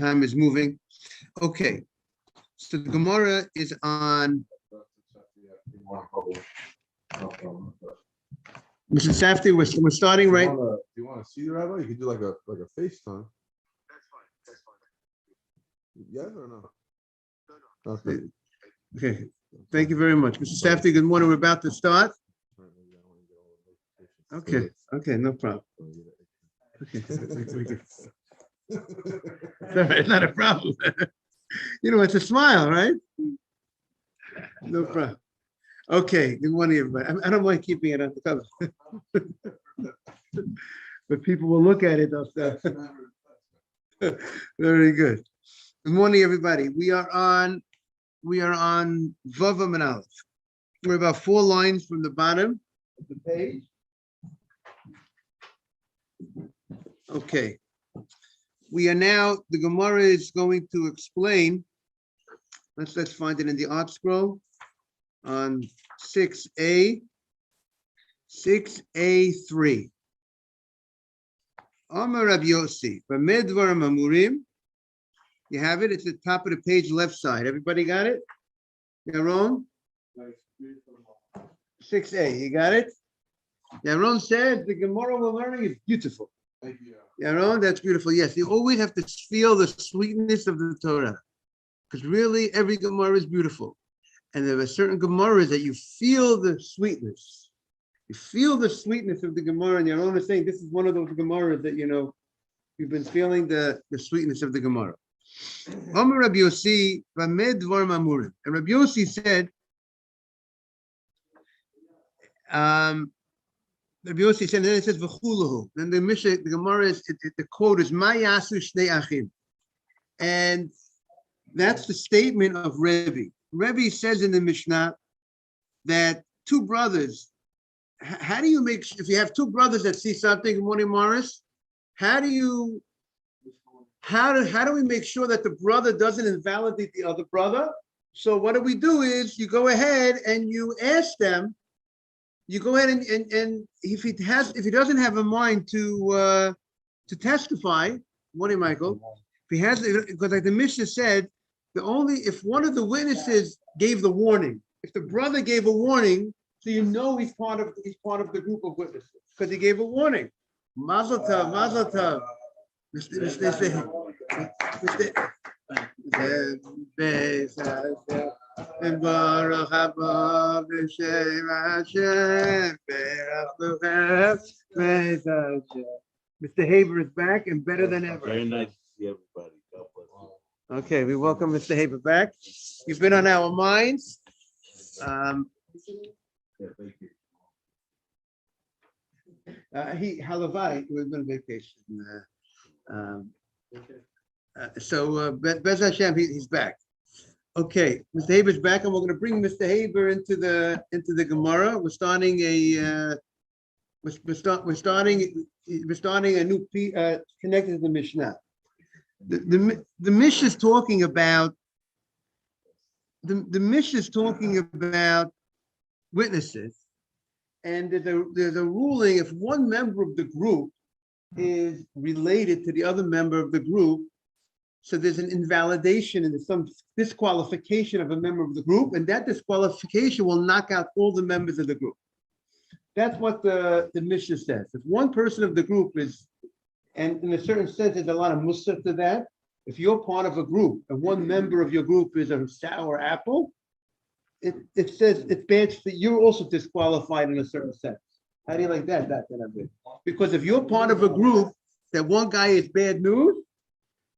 time is moving. Okay, so the Gemara is on. Mr. Safdie, we're starting right. Do you want to see the rabbi? You could do like a FaceTime. That's fine. That's fine. Yes or no? No. Okay. Okay, thank you very much. Mr. Safdie, good morning. We're about to start. Okay, no problem. Okay. All right, not a problem. It's a smile, right? No problem. Okay, good morning, everybody. I don't mind keeping it on the cover. But people will look at it, they'll say. Very good. Good morning, everybody. We are on Vav and Aleph. We're about 4 lines from the bottom of the page. Okay. We are now, the Gemara is going to explain. Let's find it in the art scroll on 6a, 6a3. Amar Rabbi Yossi, B'medvar Mamurim. You have it. It's at the top of the page, left side. Everybody got it? Yaron? 6a. You got it? Yaron said the Gemara we're learning is beautiful. Thank you. Yaron, that's beautiful. Yes, you always have to feel the sweetness of the Torah, because really every Gemara is beautiful. And there are certain Gemaras that you feel the sweetness. You feel the sweetness of the Gemara, and Yaron is saying this is one of those Gemaras that, you've been feeling the sweetness of the Gemara. Amar Rabbi Yossi, Vamed Dvar Mamurim. And Rabbi Yossi said, Rabbi Yossi said, and then it says V'chulahu. Then the Mishnah, the Gemara is, the quote is Ma Yasu Shnei Achim. And that's the statement of Rebbe. Rebbe says in the Mishnah that 2 brothers, how do you make, if you have 2 brothers that see something, good morning, Morris, how do we make sure that the brother doesn't invalidate the other brother? So what do we do is you go ahead and you ask them, you go ahead and if he doesn't have a mind to testify, morning, Michael, if he has, because like the Mishnah said, if one of the witnesses gave the warning, if the brother gave a warning, so he's part of the group of witnesses because he gave a warning. Mazel tov, mazel tov. Mr. Haber is back and better than ever. Very nice to see everybody. God bless you. Okay, we welcome Mr. Haber back. You've been on our minds. Yeah, thank you. Halavai was on vacation. So Bez Hashem, he's back. Okay, Mr. Haber's back, and we're going to bring Mr. Haber into the Gemara. We're starting a new connected to the Mishnah. The Mishnah is talking about the Mishnah is talking about witnesses, and there's a ruling if one member of the group is related to the other member of the group, so there's an invalidation and there's some disqualification of a member of the group, and that disqualification will knock out all the members of the group. That's what the Mishnah says. If one person of the group is, and in a certain sense, there's a lot of musar to that. If you're part of a group and one member of your group is a sour apple, it says it's bad that you're also disqualified in a certain sense. How do you like that? Because if you're part of a group that one guy is bad news,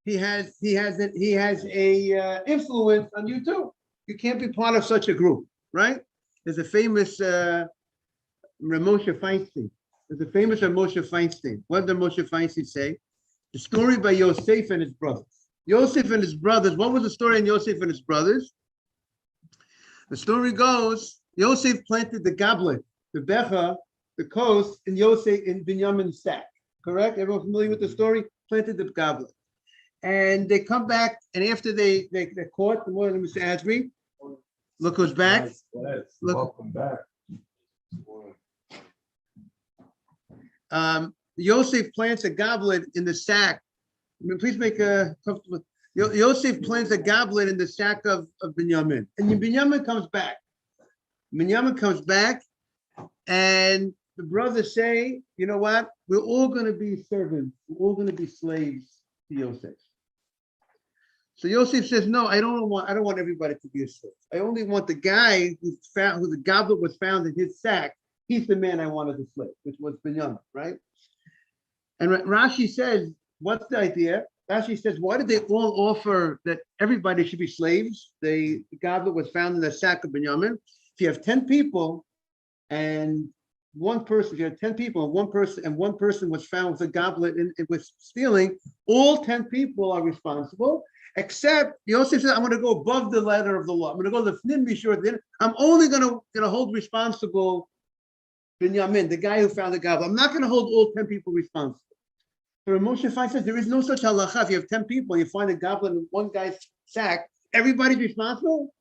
he has a influence on you too. You can't be part of such a group, right? There's a famous Moshe Feinstein. What did Moshe Feinstein say? The story by Yosef and his brothers. Yosef and his brothers. What was the story in Yosef and his brothers? The story goes, Yosef planted the goblet, the becha, the coast in Yosef in Binyamin's sack. Correct? Everyone familiar with the story? Planted the goblet. And they come back, and after they're caught, the morning Mr. Asbury, look who's back. Look. Welcome back. Yosef plants a goblet in the sack Please make a comfortable. Yosef plants a goblet in the sack of Binyamin, and Binyamin comes back. Binyamin comes back, and the brothers say, "You know what? We're all going to be servants. We're all going to be slaves to Yosef." So Yosef says, "No, I don't want everybody to be a slave. I only want the guy who the goblet was found in his sack. He's the man I wanted to slave, which was Binyamin, right?" And Rashi says, "What's the idea?" Rashi says, "Why did they all offer that everybody should be slaves? The goblet was found in the sack of Binyamin. If you have 10 people, and one person, if you have 10 people, and one person was found with a goblet and it was stealing, all 10 people are responsible." Except Yosef says, "I'm going to go above the letter of the law. I'm going to go to the Fnim Bishur. I'm only going to hold responsible Binyamin, the guy who found the goblet. I'm not going to hold all 10 people responsible." So Moshe Fine says there is no such halacha. If you have 10 people, you find a goblet in one guy's sack, everybody's responsible?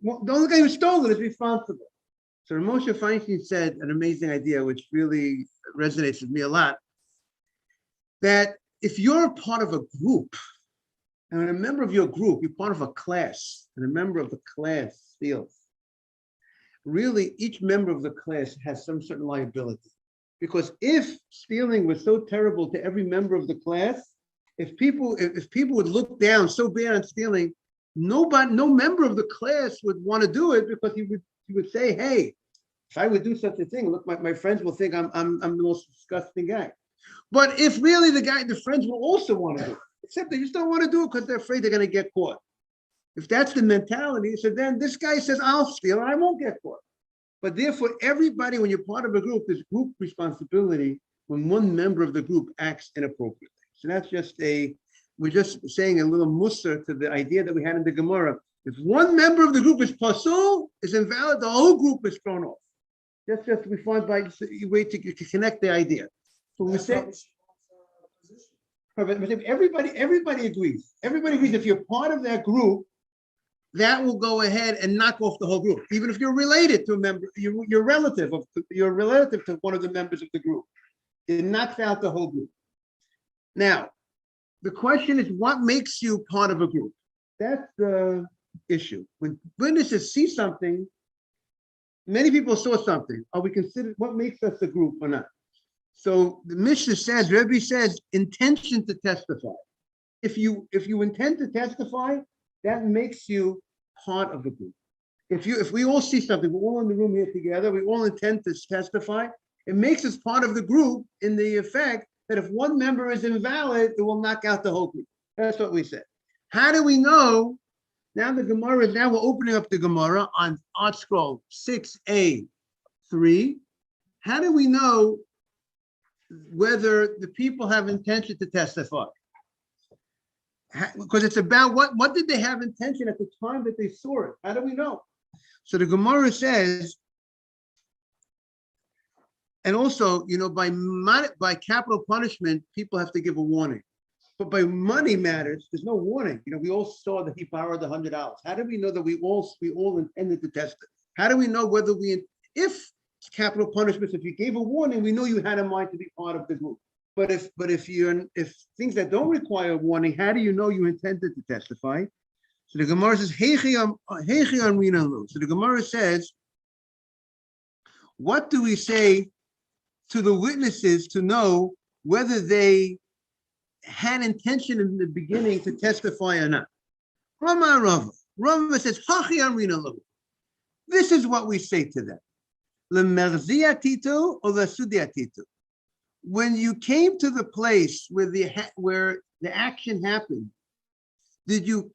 Well, the only guy who stole it is responsible. So Moshe Feinstein said an amazing idea, which really resonates with me a lot, that if you're a part of a group, and a member of your group, you're part of a class, and a member of the class steals, really each member of the class has some certain liability. Because if stealing was so terrible to every member of the class, if people would look down so bad on stealing, no member of the class would want to do it, because he would say, "Hey, if I would do such a thing, look, my friends will think I'm the most disgusting guy." But if really the friends will also want to do it, except they just don't want to do it because they're afraid they're going to get caught. If that's the mentality, so then this guy says, "I'll steal and I won't get caught." But therefore, everybody, when you're part of a group, there's group responsibility when one member of the group acts inappropriately. So that's we're just saying a little mussar to the idea that we had in the Gemara. If one member of the group is pasul, is invalid, the whole group is thrown off. That's just we find by a way to connect the idea. So we say everybody agrees. Everybody agrees if you're part of that group, that will go ahead and knock off the whole group. Even if you're related to a member, you're relative to one of the members of the group. It knocks out the whole group. Now, the question is, what makes you part of a group? That's the issue. When witnesses see something, many people saw something. Are we considered, what makes us a group or not? So the Mishnah says, Rebbe says, intention to testify. If you intend to testify, that makes you part of the group. If we all see something, we're all in the room here together, we all intend to testify, it makes us part of the group in the effect that if one member is invalid, it will knock out the whole group. That's what we said. How do we know? Now we're opening up the Gemara on Art Scroll 6a3. How do we know whether the people have intention to testify? Because it's about what did they have intention at the time that they saw it? How do we know? So the Gemara says, and also, by capital punishment, people have to give a warning. But by money matters, there's no warning. We all saw that he borrowed $100. How do we know that we all intended to test it? How do we know whether if capital punishments, if you gave a warning, we know you had in mind to be part of the group. But if things that don't require a warning, how do you know you intended to testify? So the Gemara says, So the Gemara says, what do we say to the witnesses to know whether they had intention in the beginning to testify or not? Rama says, this is what we say to them. When you came to the place where the action happened, did you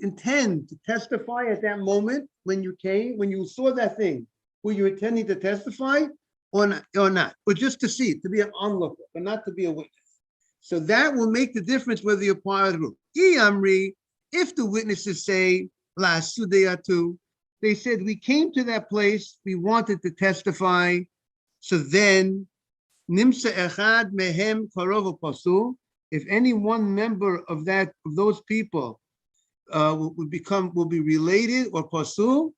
intend to testify at that moment when you came, when you saw that thing? Were you intending to testify or not? Or just to see, to be an onlooker, but not to be a witness? So that will make the difference whether you're part of the group. If the witnesses say, La Sudeyatu, they said, we came to that place, we wanted to testify, so then Nimsa echad mehem karov pasul. If any one member of those people will be related or pasul,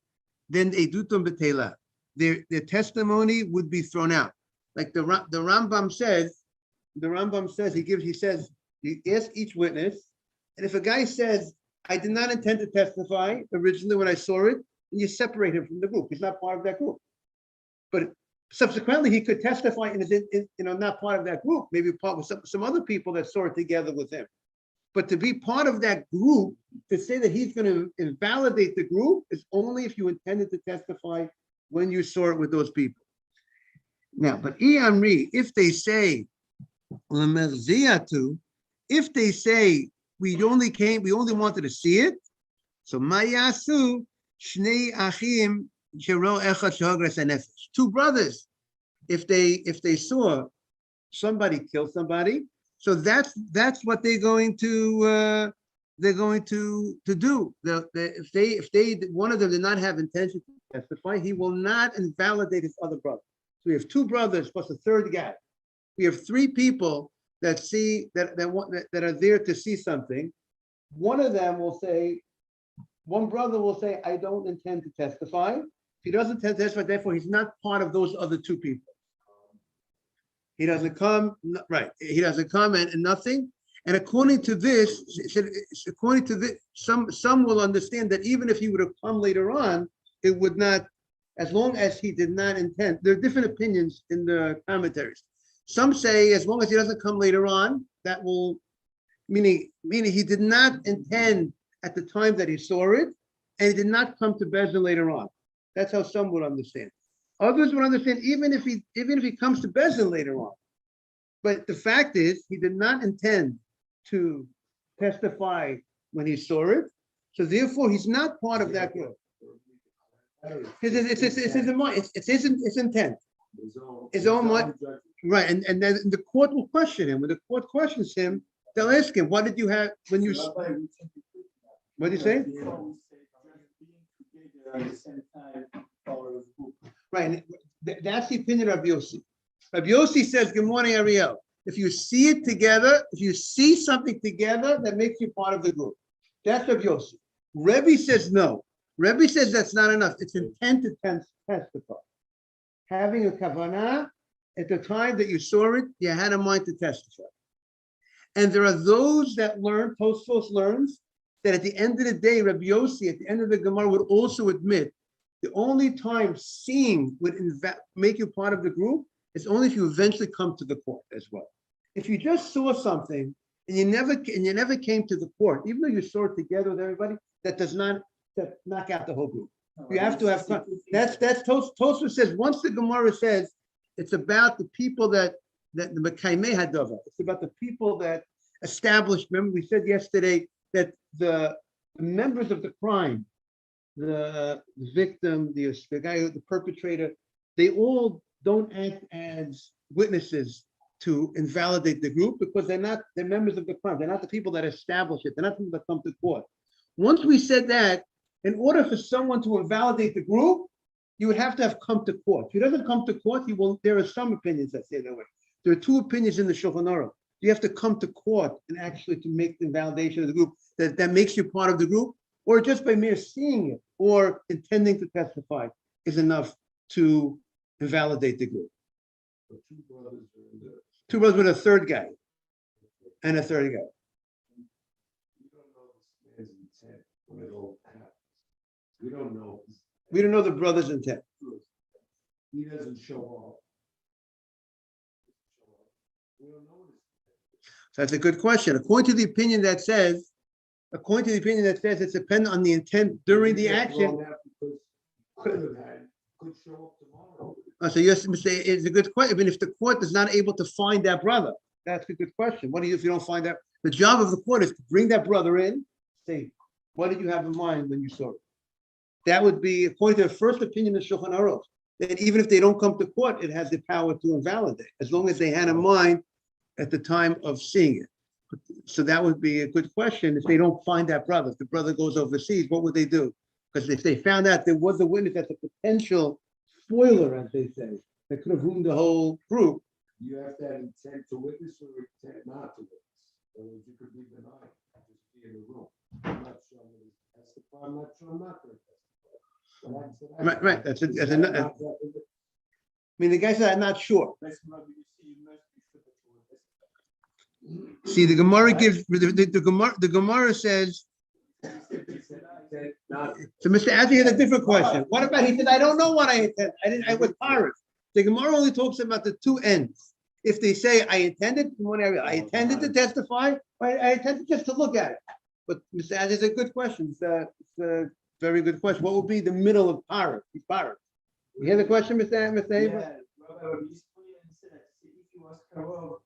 then edutum betela. Their testimony would be thrown out. Like the Rambam says, he says You ask each witness, and if a guy says, I did not intend to testify originally when I saw it, you separate him from the group. He's not part of that group. But subsequently, he could testify and is not part of that group, maybe part with some other people that saw it together with him. But to be part of that group, to say that he's going to invalidate the group is only if you intended to testify when you saw it with those people. Now, but Iamri, if they say, if they say we only wanted to see it, so Mayasu, Shnei Achim, two brothers, if they saw somebody kill somebody, so that's what they're going to do. If they one of them did not have intention to testify, he will not invalidate his other brother. So we have two brothers plus a third guy. We have three people that see that are there to see something. One of them will say, one brother will say, I don't intend to testify. If he doesn't intend to testify, therefore he's not part of those other two people. He doesn't come, right? He doesn't come and nothing. And according to this, some will understand that even if he would have come later on, it would not, as long as he did not intend. There are different opinions in the commentaries. Some say as long as he doesn't come later on, that will, meaning he did not intend at the time that he saw it, and he did not come to Bezdin later on. That's how some would understand. Others would understand even if he comes to Bezdin later on. But the fact is, he did not intend to testify when he saw it, so therefore he's not part of that group. It's his intent. His own mind. Right, and then the court will question him. When the court questions him, they'll ask him, what did you have when you... What do you say? Right, that's the opinion of Yossi. Rabbi Yossi says, good morning, Ariel. If you see it together, if you see something together, that makes you part of the group. That's Rabbi Yossi. Rebbe says no. Rebbe says that's not enough. It's intent to testify. Having a kavanah, at the time that you saw it, you had a mind to testify. And there are those that learn, Tosfos learns, that at the end of the day, Rabbi Yossi, at the end of the Gemara, would also admit the only time seeing would make you part of the group is only if you eventually come to the court as well. If you just saw something and you never came to the court, even though you saw it together with everybody, that does not knock out the whole group. You have to have, that's Tosfos says, once the Gemara says it's about the people that the Mekaimei Hadava, it's about the people that established, remember we said yesterday that the members of the crime, the victim, the guy, the perpetrator, they all don't act as witnesses to invalidate the group because they're members of the crime. They're not the people that establish it. They're not the people that come to court. Once we said that, in order for someone to invalidate the group, you would have to have come to court. If he doesn't come to court, there are some opinions that say that way. There are two opinions in the Shulchan Aruch. You have to come to court and actually to make the invalidation of the group that makes you part of the group, or just by mere seeing it or intending to testify is enough to invalidate the group. Two brothers with a third guy and a third guy. We don't know. We don't know the brother's intent. He doesn't show up. We don't know. So that's a good question. According to the opinion that says it's dependent on the intent during the action. Could show up tomorrow. So yes, it's a good question. I mean, if the court is not able to find that brother, that's a good question. What do you if you don't find that? The job of the court is to bring that brother in, say, what did you have in mind when you saw it? That would be, according to the first opinion of Shulchan Aruch, that even if they don't come to court, it has the power to invalidate, as long as they had in mind at the time of seeing it. So that would be a good question. If they don't find that brother, if the brother goes overseas, what would they do? Because if they found out there was a witness that's a potential spoiler, as they say, that could have ruined the whole group. You have to have intent to witness or intent not to witness. Or you could be denied, just be in the room. I'm not sure I'm going to testify. I'm not sure I'm not going to testify. Right. That's I mean, the guy said, I'm not sure. See, the Gemara gives, the Gemara says, Not. so Mr. Azzi had a different question. What about, he said, I don't know what I intend. I was pirates. The Gemara only talks about the two ends. If they say, I intended to testify, I intended just to look at it. But Mr. Azzi is a good question. It's a very good question. What would be the middle of pirates? These pirates. You hear the question, Mr. Abram? Yeah, Rabbi, basically, and said, if you ask Karov,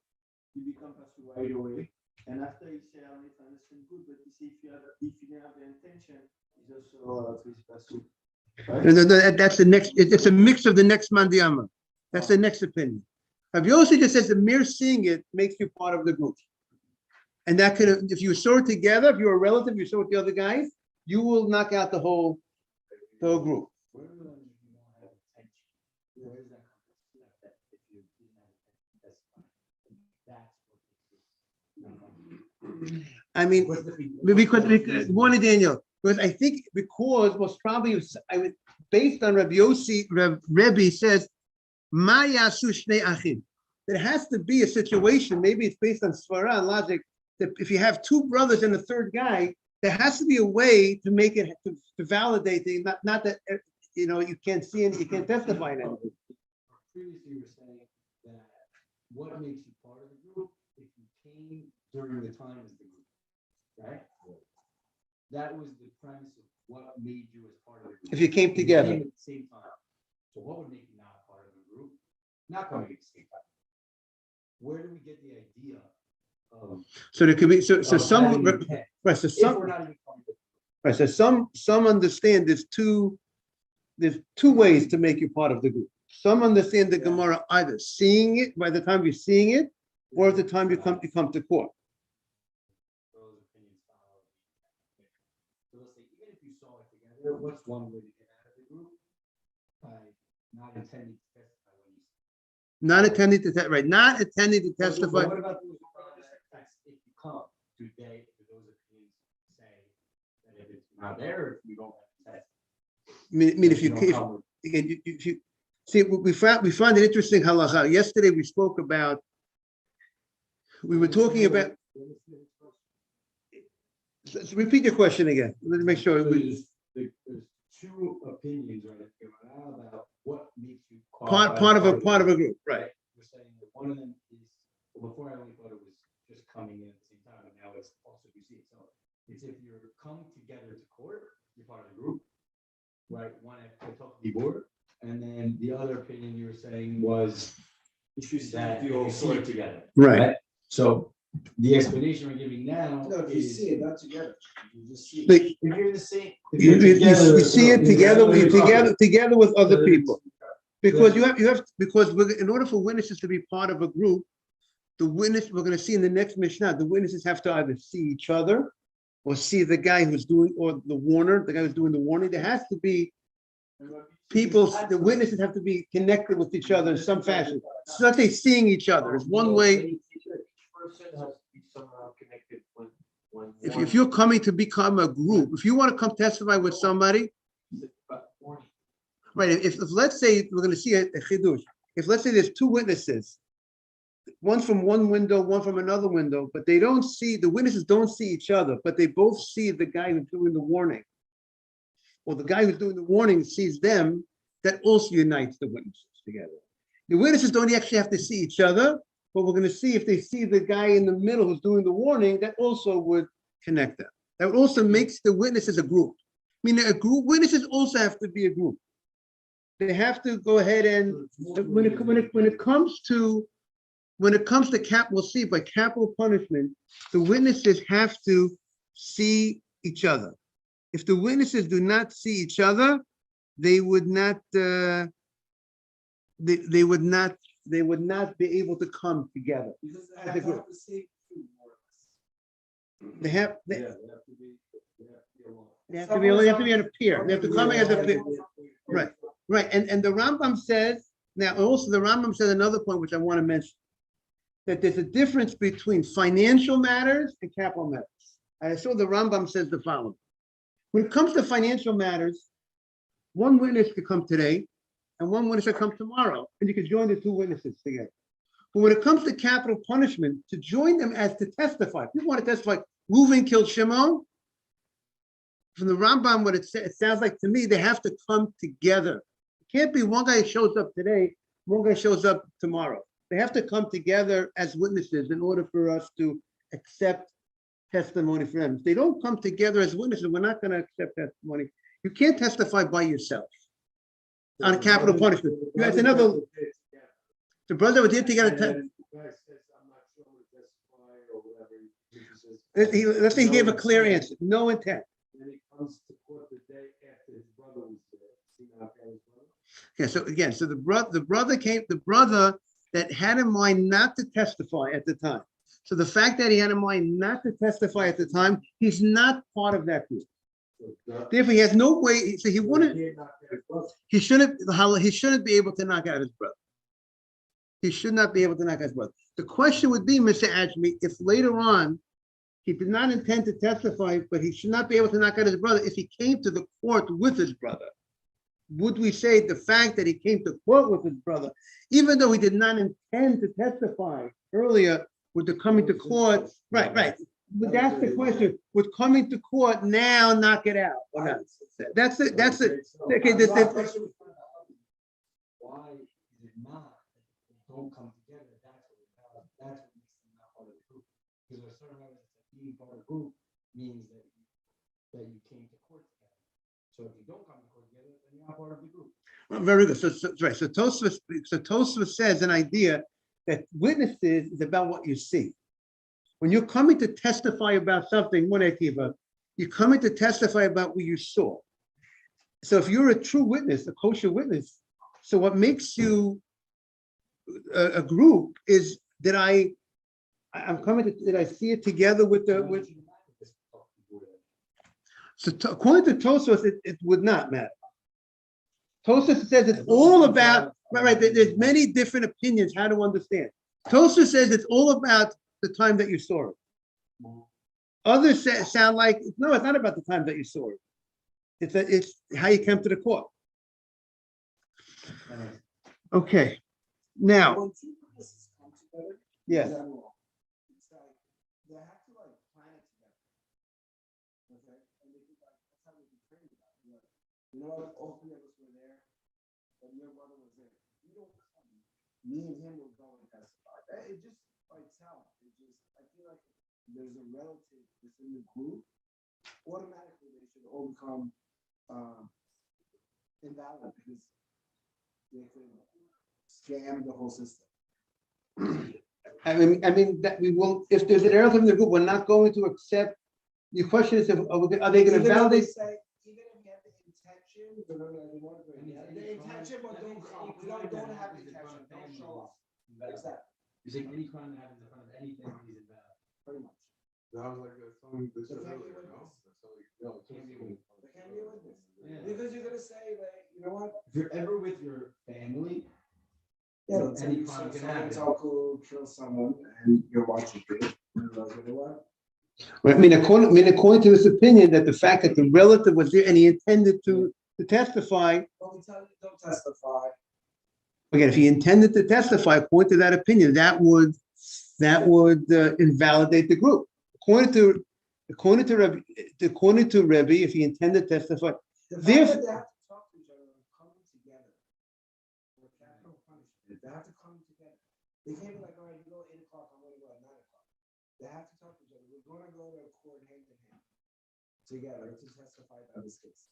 you become pastor right away. And after you say, I understand good, but you see, if you didn't have the intention, it's also pastor. No, that's the next, it's a mix of the next mandiyama. That's the next opinion. Rabbi Yossi just says the mere seeing it makes you part of the group. And that could, if you saw it together, if you're a relative, you saw it with the other guys, you will knock out the whole group. I mean, because morning, Daniel, because I think most probably based on Rabbi Yossi, Rebbe says, Ma yasu shnei achim. There has to be a situation, maybe it's based on svara and logic, that if you have two brothers and a third guy, there has to be a way to make it, to validate the, not that, you can't see it, you can't testify in anything. Previously, you were saying that what makes you part of the group if you came during the time of the group, right? That was the premise of what made you as part of the group. If you came together. At the same time. So what would make you not part of the group? Not coming at the same time. Where do we get the idea of? So there could be, so some, having intent? right, so If some, we're not even part of the group. right, so some understand there's two ways to make you part of the group. Some understand the Gemara either seeing it by the time you're seeing it, or at the time you come to court. Those opinions follow. So let's say, even if you saw it together, what's one way to get out of the group? By not intending to testify when you. Not attending to not attending to But testify. what about those that's if you come, do those opinions say that if it's not there, or if you don't have to test? I mean, if you see, we found an interesting halacha. Yesterday we spoke about. We were talking about. So repeat your question again. Let's make sure. There's two opinions, right, about what makes you Part of a group, right? We're saying that one of them is, well, before I only thought it was just coming in at the same time, and now it's also you see it. So it's if you're coming together to court, you're part of the group, right? One to talk to the board, and then the other opinion you were saying was that you all sort together, Right. So the explanation we're giving now No, if you is see it, not together. You just see it. Like, if you're in the same, if you you're see it together with other people. Because Yeah. because in order for witnesses to be part of a group, we're going to see in the next Mishnah, the witnesses have to either see each other or see the guy who's doing, or the guy who's doing the warning. There has to be the witnesses have to be connected with each other in some fashion. It's not they seeing each other. It's one way. Person has to be somehow connected when. If you're coming to become a group, if you want to come testify with somebody, right? If let's say we're going to see a chidush, if let's say there's two witnesses, one from one window, one from another window, but the witnesses don't see each other, but they both see the guy who's doing the warning, or the guy who's doing the warning sees them, that also unites the witnesses together. The witnesses don't actually have to see each other, but we're going to see if they see the guy in the middle who's doing the warning, that also would connect them. That also makes the witnesses a group. I mean, witnesses also have to be a group. They have to go ahead and when it comes to we'll see by capital punishment, the witnesses have to see each other. If the witnesses do not see each other, they would not they would not be able to come together. As a group. They have to be on a peer. They have to come as a peer. Right. And the Rambam says, now also the Rambam says another point which I want to mention, that there's a difference between financial matters and capital matters. I saw the Rambam says the following. When it comes to financial matters, one witness could come today and one witness could come tomorrow, and you could join the two witnesses together. But when it comes to capital punishment, to join them as to testify, if you want to testify, Reuven killed Shimon. From the Rambam, what it sounds like to me, they have to come together. It can't be one guy shows up today, one guy shows up tomorrow. They have to come together as witnesses in order for us to accept testimony from them. If they don't come together as witnesses, we're not going to accept testimony. You can't testify by yourself on capital punishment. You have another. The brother was here together. Let's say he gave a clear answer. No intent. Then he comes to court the day after his brother was there. See now, his brother? Yeah, so again, so the brother that had in mind not to testify at the time. So the fact that he had in mind not to testify at the time, he's not part of that group. Therefore, he has no way, so he wouldn't, he shouldn't be able to knock out his brother. He should not be able to knock out his brother. The question would be, Mr. Ajmi, if later on he did not intend to testify, but he should not be able to knock out his brother if he came to the court with his brother. Would we say the fact that he came to court with his brother, even though he did not intend to testify earlier, with the coming to court, right. But that's the question. Would coming to court now knock it out or not? That's it. Okay. Why is it not? Don't come together. That's what makes them not part of the group. Because a certain way that being part of the group means that you came to court together. So if you don't come to court together, then you're not part of the group. Well, very good. So Tosfos says an idea that witnesses is about what you see. When you're coming to testify about something, you're coming to testify about what you saw. So if you're a true witness, a kosher witness, so what makes you a group is that I'm coming to, did I see it together with. So according to Tosfos, it would not matter. Tosfos says it's all about, right, there's many different opinions how to understand. Tosfos says it's all about the time that you saw it. Others sound like, no, it's not about the time that you saw it. It's how you came to the court. Okay, now. When two witnesses come together, Yes. it's like they have to like plan it together. Okay, and they think like that's how we can train about it. Like, you know what? All three of us were there, and your brother was there. You don't come. Me and him will go and testify. It just by itself. It just I feel like there's a relative within the group. Automatically, they should all become invalid because they could scam the whole system. I mean that we will, if there's an error in the group, we're not going to accept. The question is, are they going to validate? Even if you have the intention, the intention, but don't come. We don't have the intention. Don't show up. Exactly. You say any crime that happens in front of anything is invalid. Pretty much. Sounds like something this There can't be earlier, a no? witness. No, it can't be. There can't be a witness. Yeah. Because you're gonna say like, you know what? If you're ever with your family, Yeah, let's say any you crime saw can happen. someone's uncle kill someone and you're watching it. And you're like, you know what? I mean, according to this opinion, that the fact that the relative was there and he intended to testify. Well, we tell you don't testify. Again, if he intended to testify, according to that opinion, that would invalidate the group. According to Rebbe, if he intended to testify, The fact Therefore- that they have to talk to each other and come together for capital punishment, they have to come together. They can't be like, all right, you go 8 o'clock, I'm gonna go at 9 o'clock. They have to talk to each other. We're gonna go to court hand in hand together to testify about this case.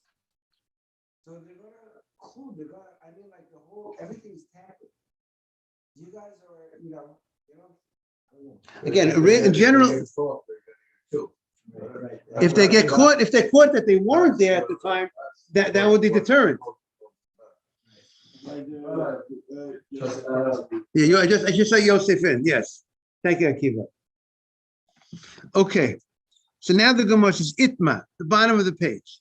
So they're gonna include, I mean, like the whole, everything's tampered. You guys are, you know. I don't know. again, in general, if they get caught, that they weren't there at the time, that would be deterrent. Yeah, I just saw Yosef in. Yes, thank you, Akiva. Okay, so now the Gemara says Itma, the bottom of the page.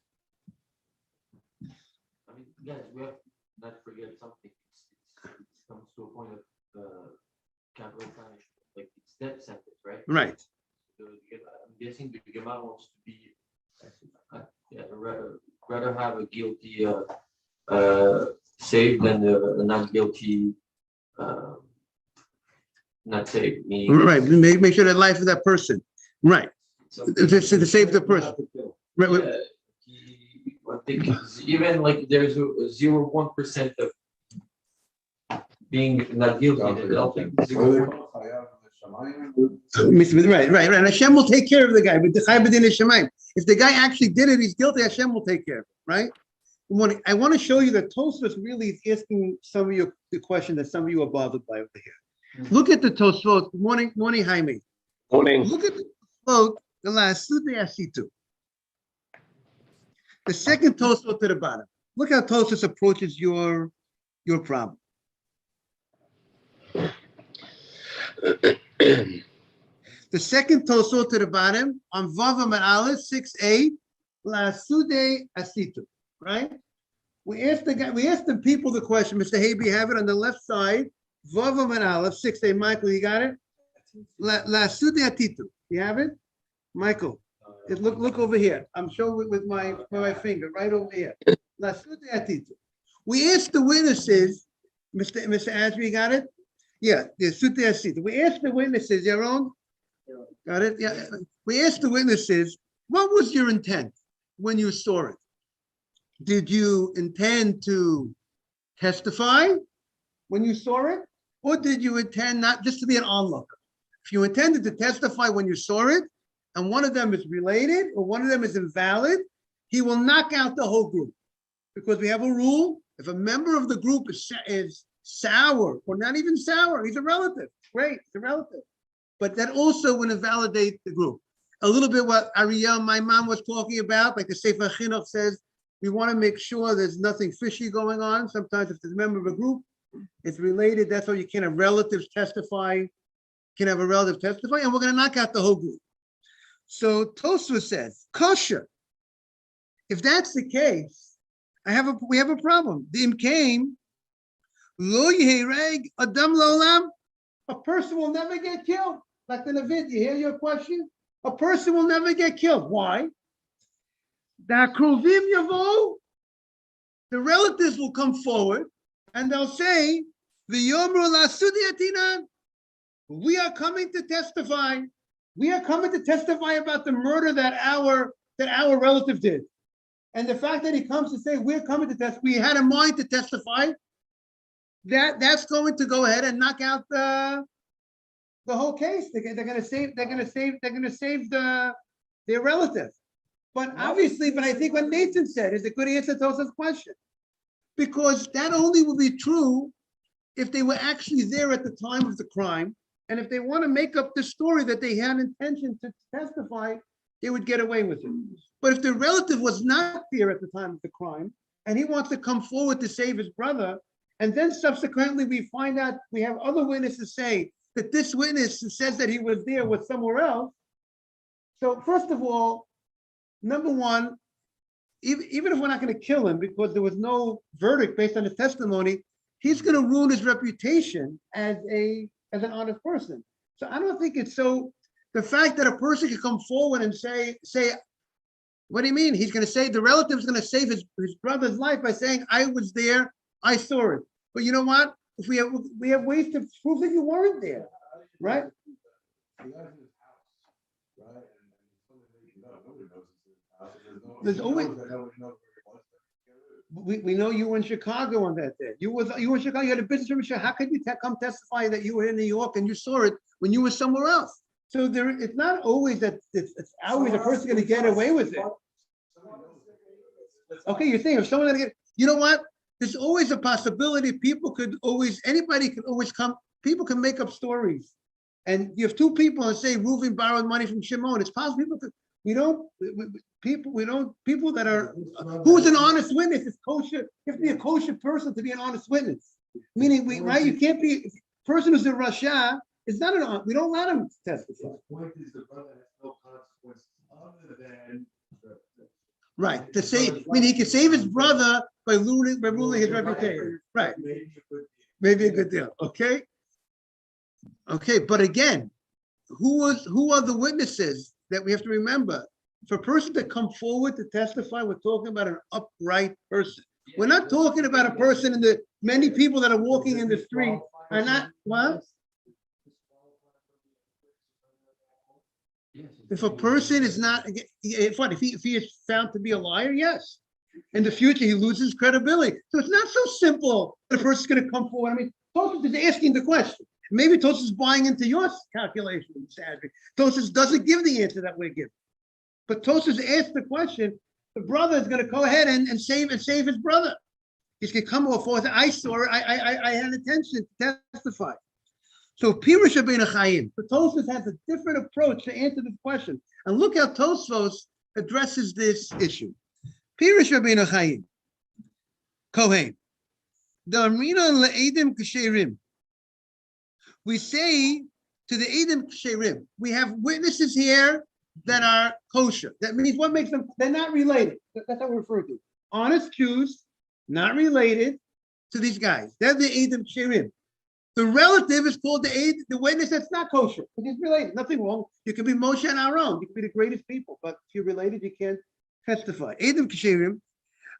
I mean, guys, we have not to forget something. It comes to a point of capital punishment, like it's death sentence, right? Right. I'm guessing the Gemara wants to be, rather have a guilty saved than a not guilty not safe, meaning. Right, make sure the life of that person, right, to save the person. Right, right. I think even like there's a 0.1% of being not guilty, I don't think. Right. And Hashem will take care of the guy. But the Chai B'din Hashemayim. If the guy actually did it, he's guilty. Hashem will take care of it. Right. I want to show you that Tosfos really is asking some of the question that some of you are bothered by over here. Look at the Tosfos. Morning, Jaime. Morning. Look at the Tosfos. The last Sudei Asitu. The second Tosfos to the bottom. Look how Tosfos approaches your problem. The second Tosfos to the bottom on Vavam and Aleph 6a, La Sude Asitu, right? We asked the people the question, Mr. Habe, have it on the left side, Vavam and Aleph 6a. Michael, you got it? La Sude Atitu. You have it? Michael, look over here. I'm showing it with my finger right over here. La Sude Atitu. We asked the witnesses, Mr. Azri, you got it? Yeah, the Sute Asitu. We asked the witnesses, Yaron? Got it? Yeah. We asked the witnesses, what was your intent when you saw it? Did you intend to testify when you saw it? Or did you intend not just to be an onlooker? If you intended to testify when you saw it, and one of them is related or one of them is invalid, he will knock out the whole group. Because we have a rule, if a member of the group is sour, or not even sour, he's a relative. Great, he's a relative. But that also would invalidate the group. A little bit what Ariel, my mom, was talking about, like the Sefer Chinuch says, we want to make sure there's nothing fishy going on. Sometimes if there's a member of a group, it's related. That's why you can't have relatives testify. You can have a relative testify, and we're going to knock out the whole group. So Tosfos says, kosher. If that's the case, we have a problem. The came, lo yehereg adam lo'olam. A person will never get killed. Like the Nevid, you hear your question? A person will never get killed. Why? The Kruvim Yavo, the relatives will come forward and they'll say, V'yomru la'sudiyatina, we are coming to testify. We are coming to testify about the murder that our relative did. And the fact that he comes to say, we're coming to testify, we had a mind to testify, that's going to go ahead and knock out the whole case. They're going to save their relative. But obviously, I think what Nathan said is a good answer to Tosa's question, because that only will be true if they were actually there at the time of the crime, and if they want to make up the story that they had intention to testify, they would get away with it. But if the relative was not there at the time of the crime, and he wants to come forward to save his brother, and then subsequently we find out we have other witnesses say that this witness who says that he was there was somewhere else. So first of all, number one, even if we're not going to kill him because there was no verdict based on his testimony, he's going to ruin his reputation as an honest person. So I don't think it's so. The fact that a person can come forward and say, what do you mean? He's going to say the relative's going to save his brother's life by saying, I was there, I saw it. But you know what? If we have ways to prove that you weren't there, right? There's always. We know you were in Chicago on that day. You were in Chicago. You had a business trip in Chicago. How could you come testify that you were in New York and you saw it when you were somewhere else? So it's not always that it's always a person going to get away with it. Okay, you're saying if someone's going to get, you know what? There's always a possibility anybody could always come. People can make up stories, and you have two people and say Reuven borrowed money from Shimon. It's possible people that are, who's an honest witness is kosher. You have to be a kosher person to be an honest witness. Meaning, you can't be, person who's a Rasha is not we don't let him testify. The point is the brother has no consequence other than right, to say, he could save his brother by ruling his reputation. Right. Maybe a good deal. Okay. Okay, but again, who are the witnesses that we have to remember? For a person to come forward to testify, we're talking about an upright person. We're not talking about a person many people that are walking in the street are not, what? Yes. If a person is not, if he is found to be a liar, yes. In the future, he loses credibility. So it's not so simple. The person's going to come forward. I mean, Tosus is asking the question. Maybe Tosus is buying into your calculation, Sadly. Tosus doesn't give the answer that we're giving. But Tosus asked the question. The brother is going to go ahead and save his brother. He's going to come off with, I saw it. I had intention to testify. So Pirush Rabbeinu Chaim. But Tosus has a different approach to answer this question. And look how Tosos addresses this issue. Pirush Rabbeinu Chaim, Kohen. Damrina le'edim ksherim. We say to the edim ksherim, we have witnesses here that are kosher. That means what makes them, they're not related. That's how we refer to. Honest Jews, not related to these guys. They're the edim ksherim. The relative is called the witness that's not kosher. It is related, nothing wrong. You can be Moshe and Aaron. You can be the greatest people, but if you're related, you can't testify. Edim ksherim.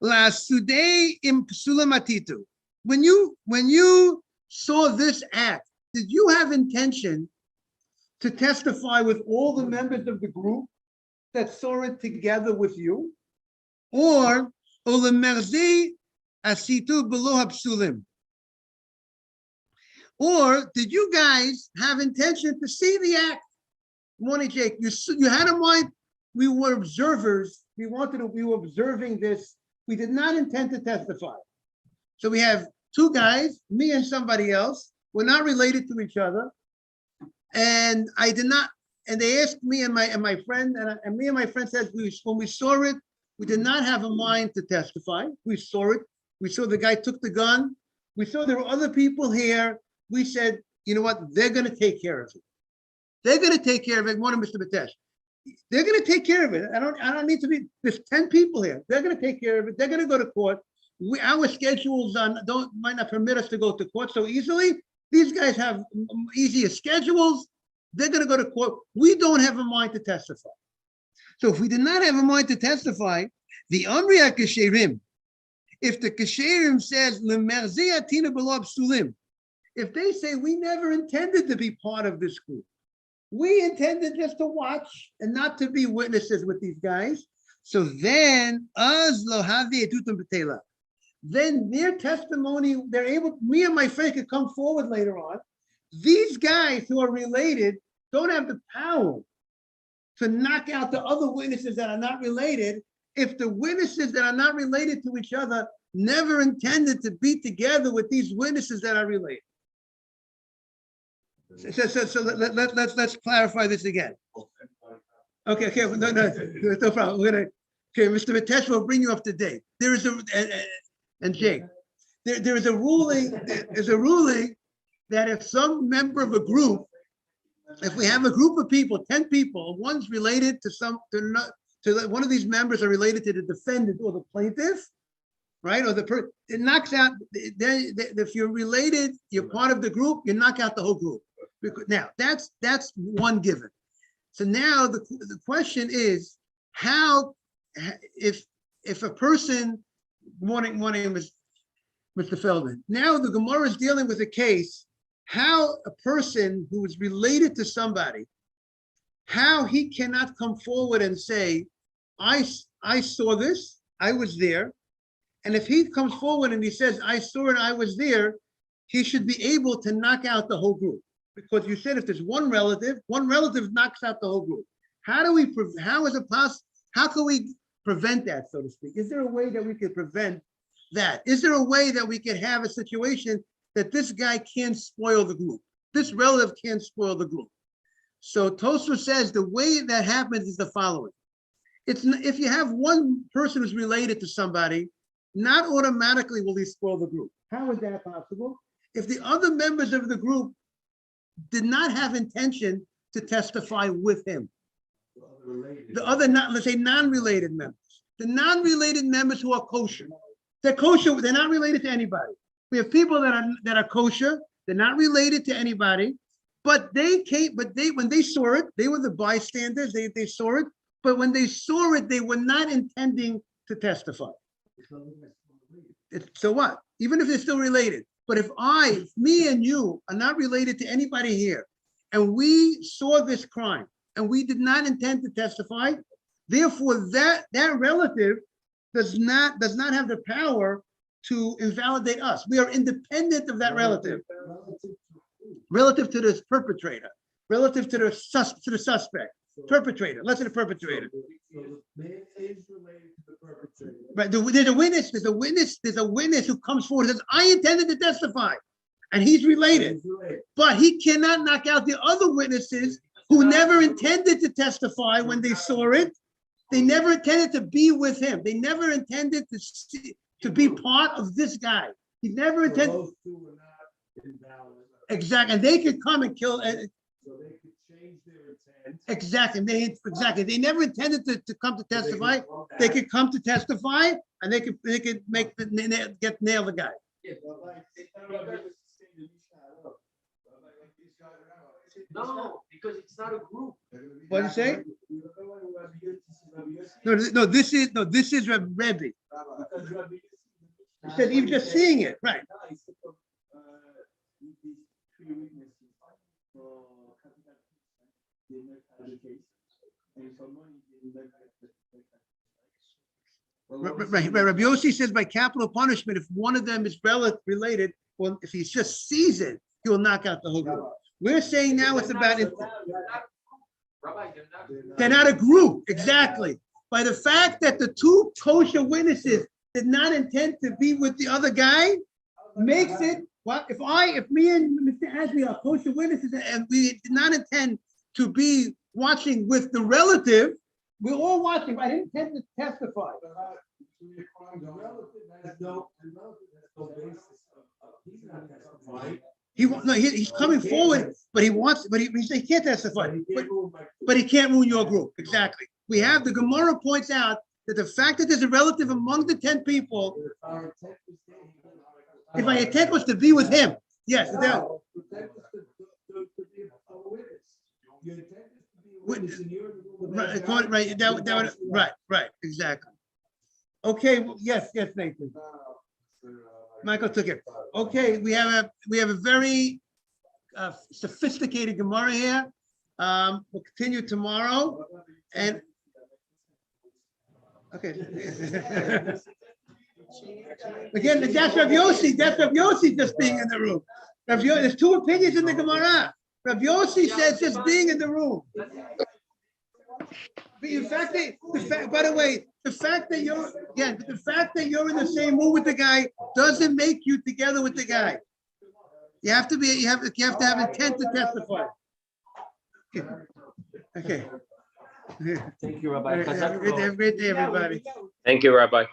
La sudei im psula matitu. When you saw this act, did you have intention to testify with all the members of the group that saw it together with you? Or olemerzi asitu below hapsulim? Or did you guys have intention to see the act? Morning, Jake. You had in mind, we were observers. We were observing this. We did not intend to testify. So we have two guys, me and somebody else. We're not related to each other. And I did not, and they asked me and my friend, and me and my friend said, when we saw it, we did not have a mind to testify. We saw it. We saw the guy took the gun. We saw there were other people here. We said, you know what? They're going to take care of it. They're going to take care of it. One of Mr. Batesh. They're going to take care of it. I don't need to be, there's 10 people here. They're going to take care of it. They're going to go to court. Our schedules might not permit us to go to court so easily. These guys have easier schedules. They're going to go to court. We don't have a mind to testify. So if we did not have a mind to testify, the Amriya Kesherim, if the Kesherim says, if they say we never intended to be part of this group, we intended just to watch and not to be witnesses with these guys. So then, then their testimony, they're able, me and my friend could come forward later on. These guys who are related don't have the power to knock out the other witnesses that are not related if the witnesses that are not related to each other never intended to be together with these witnesses that are related. So let's clarify this again. Okay, no problem. Okay, Mr. Mitesh will bring you up to date. There is and Jake, there is a ruling. There's a ruling that if some member of a group, if we have a group of people, 10 people, one's related to one of these members are related to the defendant or the plaintiff, right? Or it knocks out. If you're related, you're part of the group. You knock out the whole group. Now that's one given. So now the question is how, if a person, morning, Mr. Feldman. Now the Gemara is dealing with a case, how a person who is related to somebody, how he cannot come forward and say, I saw this, I was there. And if he comes forward and he says, I saw it, I was there, he should be able to knock out the whole group. Because you said if there's one relative knocks out the whole group. How can we prevent that, so to speak? Is there a way that we could prevent that? Is there a way that we could have a situation that this guy can't spoil the group? This relative can't spoil the group. So Tosfos says the way that happens is the following. If you have one person who's related to somebody, not automatically will he spoil the group. How is that possible? If the other members of the group did not have intention to testify with him. The other, let's say non-related members. The non-related members who are kosher. They're kosher, they're not related to anybody. We have people that are kosher, they're not related to anybody, but when they saw it, they were the bystanders, they saw it, but when they saw it, they were not intending to testify. So what? Even if they're still related. But if me and you are not related to anybody here, and we saw this crime, and we did not intend to testify. Therefore, that relative does not have the power to invalidate us. We are independent of that relative, relative to this perpetrator, relative to the suspect, perpetrator. Let's say the perpetrator. So the man is related to the perpetrator. Right, there's a witness who comes forward and says, I intended to testify, and he's related, He's related. but he cannot knock out the other witnesses who never intended to testify when they saw it. They never intended to be with him. They never intended to be part of this guy. He never So intended, those two were not invalid. exactly, and they could come and kill, So they could change their intent. exactly, they never intended to come to So they testify. could come They back. could come to testify, and they could make nail the guy. But like, they thought about it, it's the same that you shot up. But like these guys are out. No, because it's not a group. What'd you say? You don't know what Rabbi Yossi- No, this is Rebbe. Because Rabbi Yossi- He said even just seeing it, right? No, he said, these three witnesses for capital they make education. And for money, they make Right. Rabbi Yossi says by capital punishment, if one of them is related, well, if he just sees it, he will knock out the whole group. We're saying now it's about, Rabbi, they're not a group, exactly. By the fact that the two kosher witnesses did not intend to be with the other guy, makes it, well, if me and Mr. Ashley are kosher witnesses and we did not intend to be watching with the relative, we're all watching, I didn't intend to testify. The relative has no basis of, he's not testifying. He's coming forward, but he can't testify, but he can't ruin your group, exactly. We have, the Gemara points out that the fact that there's a relative among the 10 people, if my intent was to be with him, yes, No, the intent is to be a witness. Your intent is to be a witness and you're in the room with that guy. right, exactly. Okay, well, yes, Nathan. Michael took it. Okay, we have a very sophisticated Gemara here. We'll continue tomorrow, and okay. Again, that's Rav Yossi. That's Rav Yossi just being in the room. There's two opinions in the Gemara. Rav Yossi says just being in the room. But in fact, by the way, the fact that you're in the same room with the guy doesn't make you together with the guy. You have to have intent to testify. Okay. Thank you, Rabbi. Have a great day, everybody. Thank you, Rabbi.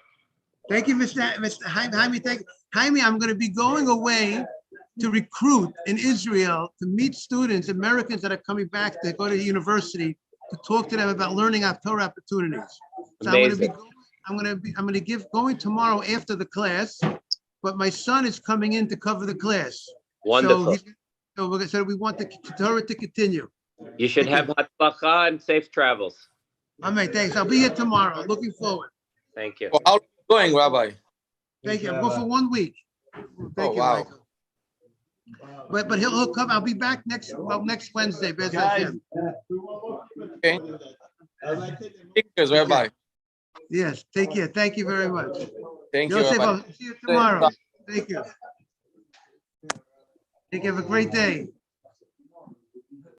Thank you, Mr. Jaime. Jaime, I'm going to be going away to recruit in Israel to meet students, Americans that are coming back to go to the university, to talk to them about learning our Torah opportunities. So Amazing. I'm going to give going tomorrow after the class, but my son is coming in to cover the class. Wonderful. So we want the Torah to continue. You should have hatzlacha and safe travels. Amen. Thanks. I'll be here tomorrow. Looking forward. Thank you. Well, how are you going, Rabbi? Thank you. I'm going for 1 week. Thank you, wow. Michael. But he'll come. I'll be back next Wednesday. Bez Hashem. Okay. Pictures, Rabbi. Yes. Take care. Thank you very much. Thank you, Yosef, Rabbi. I'll see you tomorrow. Thank you. Take care. Have a great day.